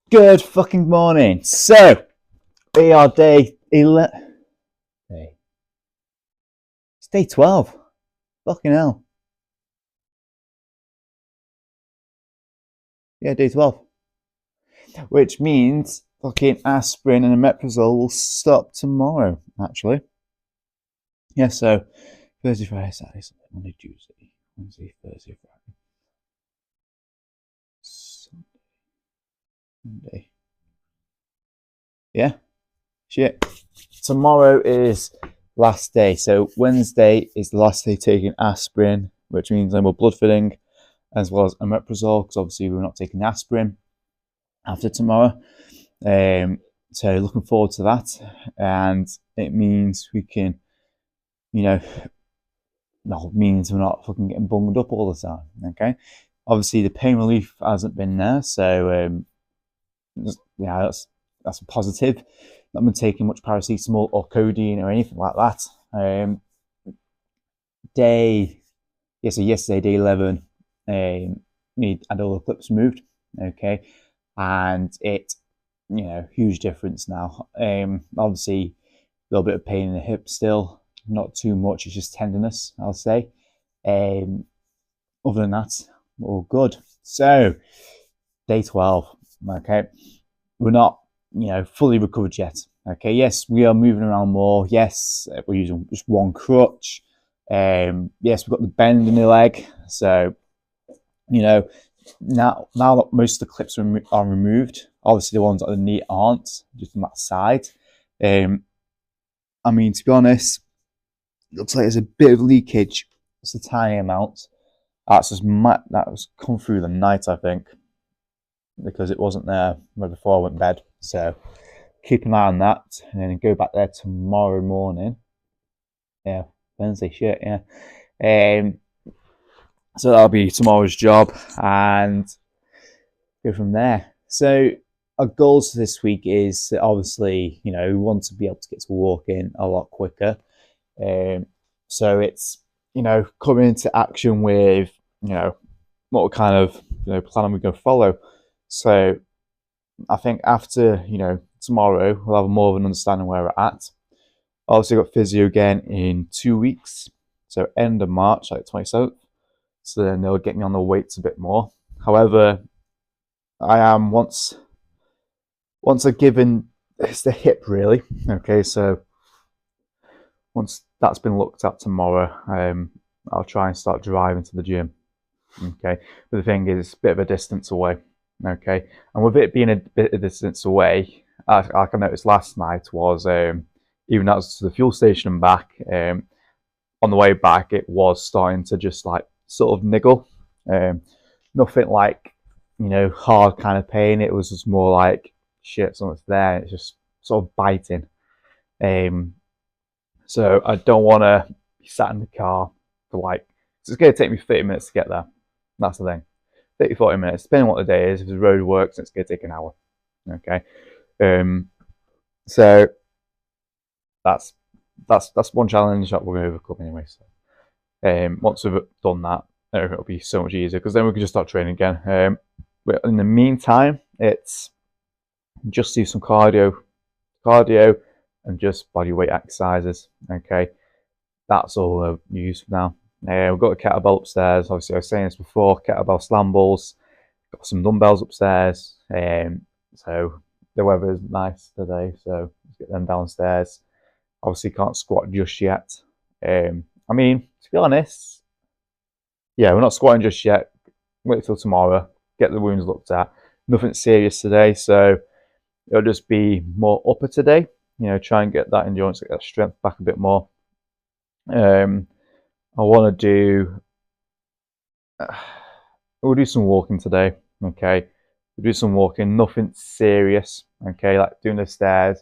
Good fucking morning. So, we are day 11. It's day 12. Fucking hell. Yeah, day 12. Which means fucking aspirin and omeprazole will stop tomorrow, actually. Yeah, so Thursday, Friday, Saturday, Sunday, Monday, Tuesday, Wednesday, Thursday, Friday, Sunday, Monday. Yeah, shit. Tomorrow is last day. So Wednesday is the last day taking aspirin, which means no more blood filling, as well as omeprazole, because obviously we're not taking aspirin after tomorrow. So looking forward to that, and it means we can, no, it means we're not fucking getting bunged up all the time. Okay, obviously the pain relief hasn't been there, so yeah, that's a positive. Not been taking much paracetamol or codeine or anything like that. So yesterday, day 11, we had all the clips removed. Okay, and huge difference now. Obviously, a little bit of pain in the hip still, not too much. It's just tenderness, I'll say. Other than that, all good. So, day 12. Okay, we're not, fully recovered yet. Okay, yes, we are moving around more. Yes, we're using just one crutch. Yes, we've got the bend in the leg. So, now that most of the clips are removed, obviously the ones at the knee aren't, just on that side. I mean, to be honest, it looks like there's a bit of leakage. It's a tiny amount. That was come through the night, I think, because it wasn't there before I went to bed. So keep an eye on that, and then go back there tomorrow morning. Yeah, Wednesday, shit, yeah. So that'll be tomorrow's job, and go from there. So our goals for this week is obviously, we want to be able to get to walking a lot quicker. So it's, coming into action with, what kind of, plan we're going to follow. So I think after, tomorrow, we'll have more of an understanding where we're at. Obviously, got physio again in 2 weeks. So end of March, like 27th. So then they'll get me on the weights a bit more. However, I am once I've given, it's the hip really. Okay, so once that's been looked at tomorrow, I'll try and start driving to the gym. Okay, but the thing is, it's a bit of a distance away. Okay, and with it being a bit of distance away, like I noticed last night was even out to the fuel station and back. On the way back, it was starting to just like sort of niggle. Nothing like hard kind of pain. It was just more like shit, something's there. And it's just sort of biting. So I don't want to be sat in the car for like. It's going to take me 30 minutes to get there. That's the thing. 30, 40 minutes, depending on what the day is. If the road works, it's going to take an hour. Okay. So that's one challenge that we're going to overcome anyway. So once we've done that, it'll be so much easier because then we can just start training again. But in the meantime, it's just do some cardio, and just body weight exercises. Okay, that's all we'll use for now. We've got a kettlebell upstairs. Obviously, I was saying this before. Kettlebell slam balls. Got some dumbbells upstairs. So the weather is nice today, so let's get them downstairs. Obviously, can't squat just yet. I mean, to be honest, yeah, we're not squatting just yet. Wait till tomorrow. Get the wounds looked at. Nothing serious today, so it'll just be more upper today. Try and get that endurance, get that strength back a bit more. I want to do. We'll do some walking today. Okay, we'll do some walking. Nothing serious. Okay, like doing the stairs.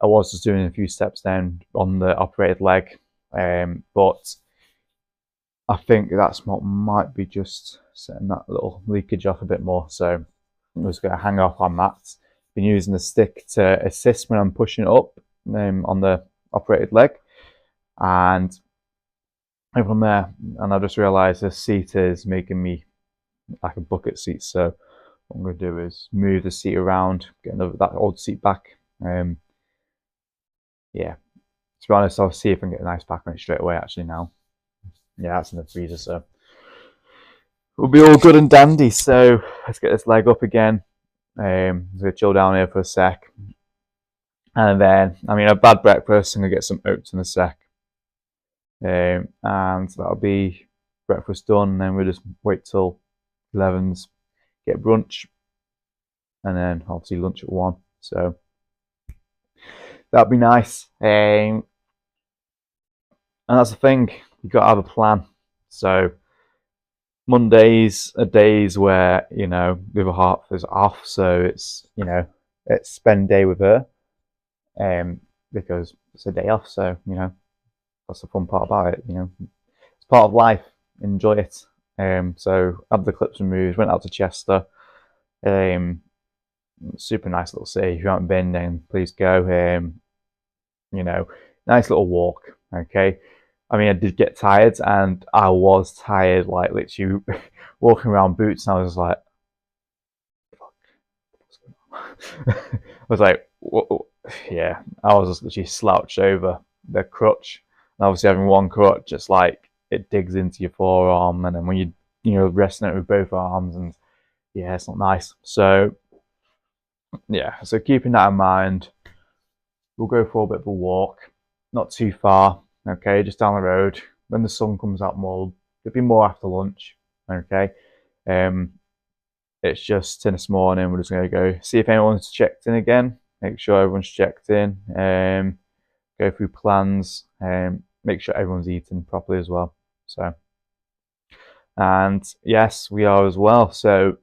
I was just doing a few steps down on the operated leg, but I think that's what might be just setting that little leakage off a bit more. So I'm just going to hang off on that. Been using the stick to assist when I'm pushing it up on the operated leg, and from there. And I just realised the seat is making me like a bucket seat, so what I'm going to do is move the seat around, get that old seat back. Yeah, to be honest, I'll see if I can get a nice pack on it straight away actually now. Yeah, that's in the freezer, so we'll be all good and dandy. So let's get this leg up again. I'm going to chill down here for a sec. And then, I've had breakfast. I'm going to get some oats in a sec. And that'll be breakfast done. And then we'll just wait till 11's, get brunch. And then obviously lunch at 1. So that'll be nice. And that's the thing. You've got to have a plan. So Mondays are days where, the other half is off. So it's, it's spend day with her. Because it's a day off, so that's the fun part about it. It's part of life. Enjoy it. So had the clips removed. Went out to Chester. Super nice little city. If you haven't been, then please go. Nice little walk. Okay. I did get tired, and I was tired, like literally walking around Boots, and I was like, "Fuck, what's going on?" I was like, "What?" Yeah, I was just literally slouched over the crutch. And obviously having one crutch, just like it digs into your forearm, and then when you're resting it with both arms, and yeah, it's not nice. So yeah, so keeping that in mind, we'll go for a bit of a walk, not too far, okay, just down the road. When the sun comes out more, it'll be more after lunch, okay. It's just in this morning. We're just going to go see if anyone's checked in again. Make sure everyone's checked in, go through plans, make sure everyone's eating properly as well. So, and yes, we are as well. So,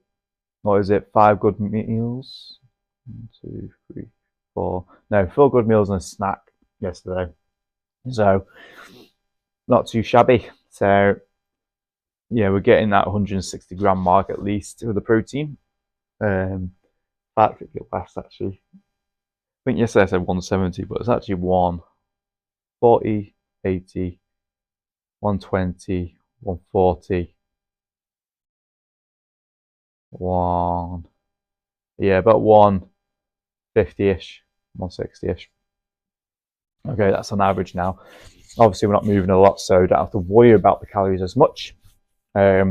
what is it? 5 good meals? 1, 2, 3, 4. No, 4 good meals and a snack yesterday. So, not too shabby. So, yeah, we're getting that 160 gram mark at least with the protein. Patrick get last actually. I think yesterday I said 170, but it's actually 140, 80, 120, 140, about 150-ish, 160-ish. Okay, that's on average now. Obviously, we're not moving a lot, so don't have to worry about the calories as much. But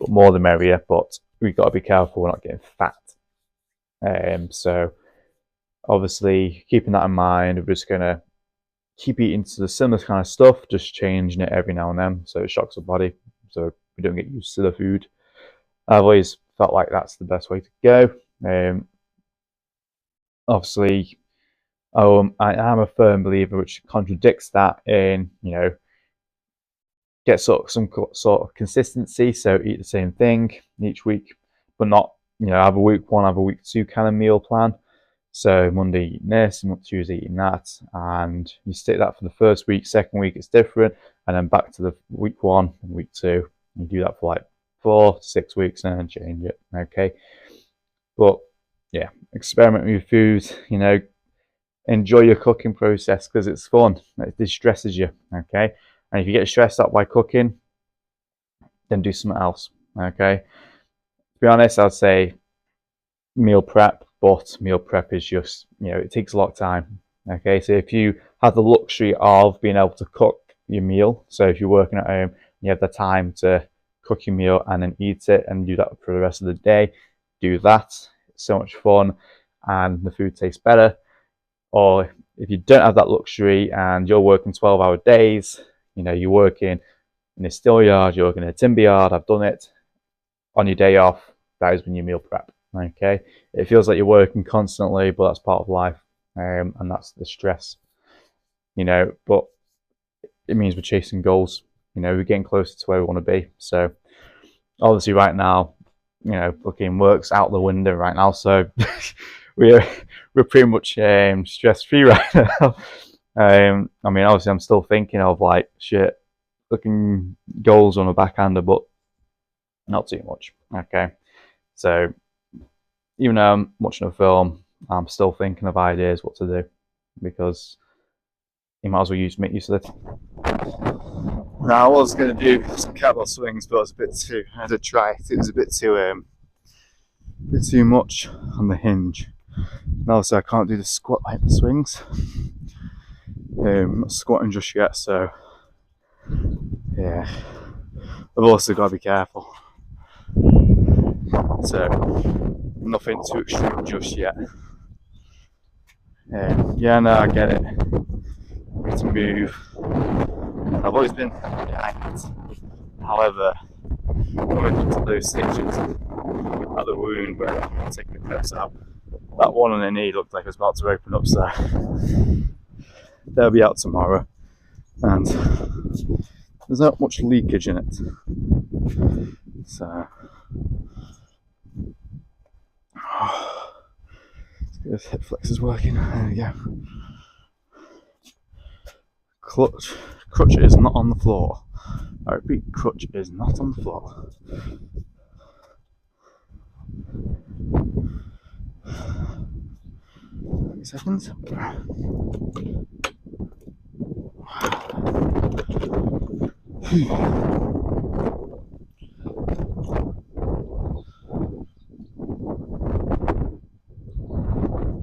more the merrier, but we've got to be careful we're not getting fat. So obviously, keeping that in mind, we're just going to keep eating the similar kind of stuff, just changing it every now and then so it shocks the body, so we don't get used to the food. I've always felt like that's the best way to go. Obviously, I am a firm believer, which contradicts that, in get some sort of consistency. So eat the same thing each week, but not have a week 1, have a week 2 kind of meal plan. So Monday eating this, and Tuesday eating that, and you stick that for the first week. Second week it's different, and then back to the week 1 and week 2. You do that for like 4 to 6 weeks, and then change it. Okay, but yeah, experiment with your food. Enjoy your cooking process because it's fun. It distresses you. Okay, and if you get stressed out by cooking, then do something else. Okay, to be honest, I'd say meal prep. But meal prep is just, it takes a lot of time. Okay, so if you have the luxury of being able to cook your meal, so if you're working at home, you have the time to cook your meal and then eat it and do that for the rest of the day, do that. It's so much fun and the food tastes better. Or if you don't have that luxury and you're working 12-hour days, you're working in a steel yard, you're working in a timber yard, I've done it. On your day off, that is when you meal prep. Okay, it feels like you're working constantly, but that's part of life, and that's the stress, but it means we're chasing goals. We're getting closer to where we want to be. So obviously right now, fucking work's out the window right now, so we're pretty much stress free right now. Obviously I'm still thinking of like looking goals on a backhander, but not too much. Okay, so even though I'm watching a film, I'm still thinking of ideas what to do, because you might as well make use of it. Now I was going to do some kettlebell swings, but it was a bit too, I had to try it. It was a bit too bit too much on the hinge. And obviously I can't do the squat like the swings. I'm not squatting just yet, so yeah. I've also got to be careful. So nothing too extreme just yet. Yeah, no, I get it. Need to move. I've always been behind. However, coming into those stitches at the wound where I'm taking the clips out, that one on the knee looked like it was about to open up, so they'll be out tomorrow. And there's not much leakage in it. So let's hip flex is working. There we go. Crutch is not on the floor. I repeat, crutch is not on the floor. Seconds.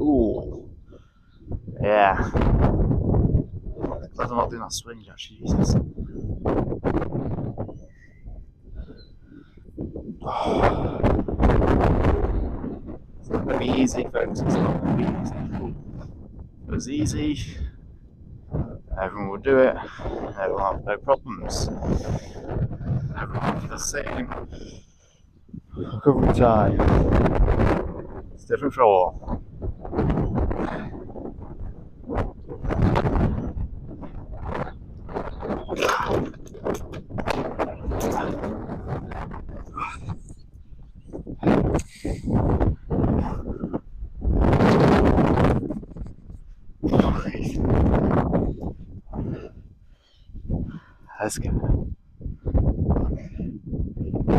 Ooh. Yeah. Glad I'm not doing that swing yet, Jesus. It's not going to be easy, folks. It's not going to be easy. If it was easy, everyone would do it. Everyone will have no problems. Everyone will be the same. Recovery time. It's different for all. Let's go. 1,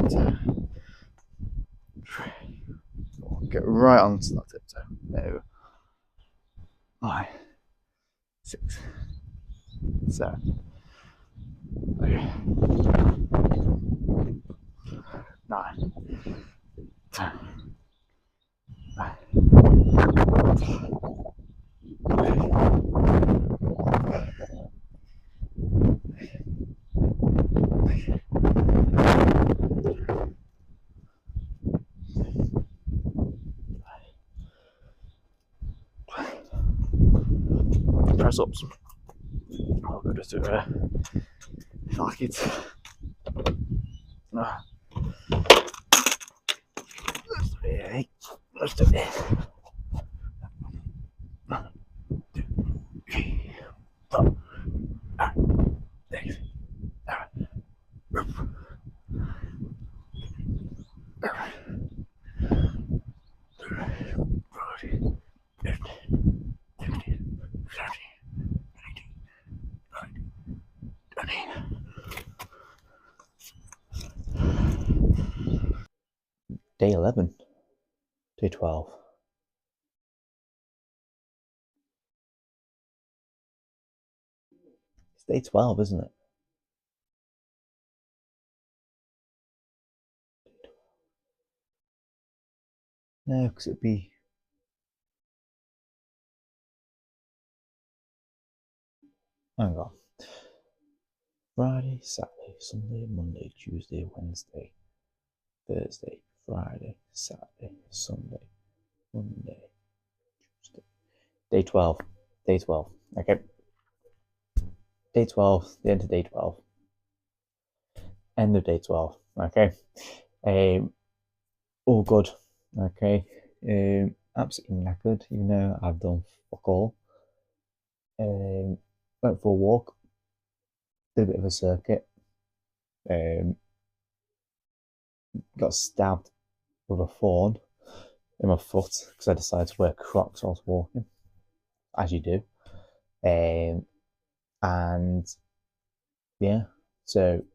2, 3. Get right onto that tiptoe. There we go. 5, 6, 7, 8, 9, 10. Press ups. I'll go just do it. I like it. Let's do it. Let's do it. 1, 2, 3, 4. Day 11, day 12. It's day 12, isn't it? No, because it'd be. Hang on. Friday, Saturday, Sunday, Monday, Tuesday, Wednesday, Thursday, Friday, Saturday, Sunday, Monday, Tuesday. Day 12. Day 12. Okay. Day 12. The end of day 12. End of day 12. Okay. All good. Okay. Absolutely knackered, even though I've done fuck all. Went for a walk. Did a bit of a circuit. Got stabbed with a thorn in my foot because I decided to wear Crocs while I was walking, as you do. And yeah, so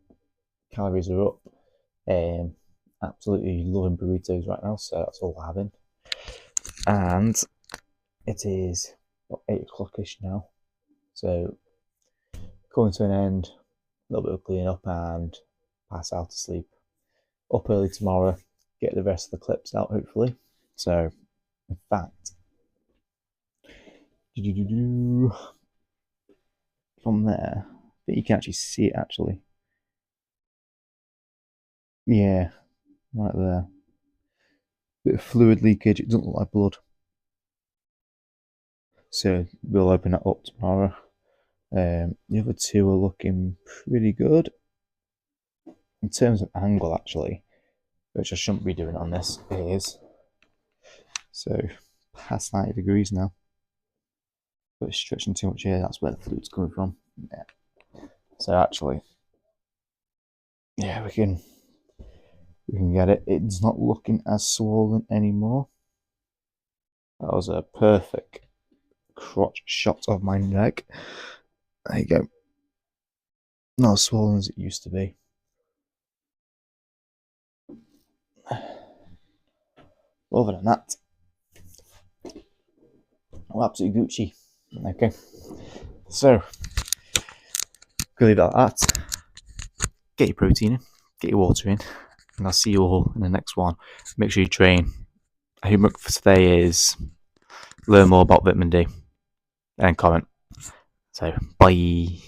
calories are up. Absolutely loving burritos right now, so that's all we're having. And it is 8 o'clock-ish now, so coming to an end, a little bit of cleaning up and pass out to sleep. Up early tomorrow, get the rest of the clips out, hopefully. So, in fact, from there, I think you can actually see it actually. Yeah, right there. Bit of fluid leakage, it doesn't look like blood. So we'll open that up tomorrow. The other two are looking pretty good. In terms of angle actually, which I shouldn't be doing on this, is so past 90 degrees now. But it's stretching too much here, that's where the fluid's coming from. Yeah. So actually, yeah, we can get it. It's not looking as swollen anymore. That was a perfect crotch shot of my neck. There you go. Not as swollen as it used to be. Other than that, I'm absolutely Gucci. Okay. So, go leave that at that. Get your protein in, get your water in, and I'll see you all in the next one. Make sure you train. Our homework for today is learn more about vitamin D and comment. So, bye.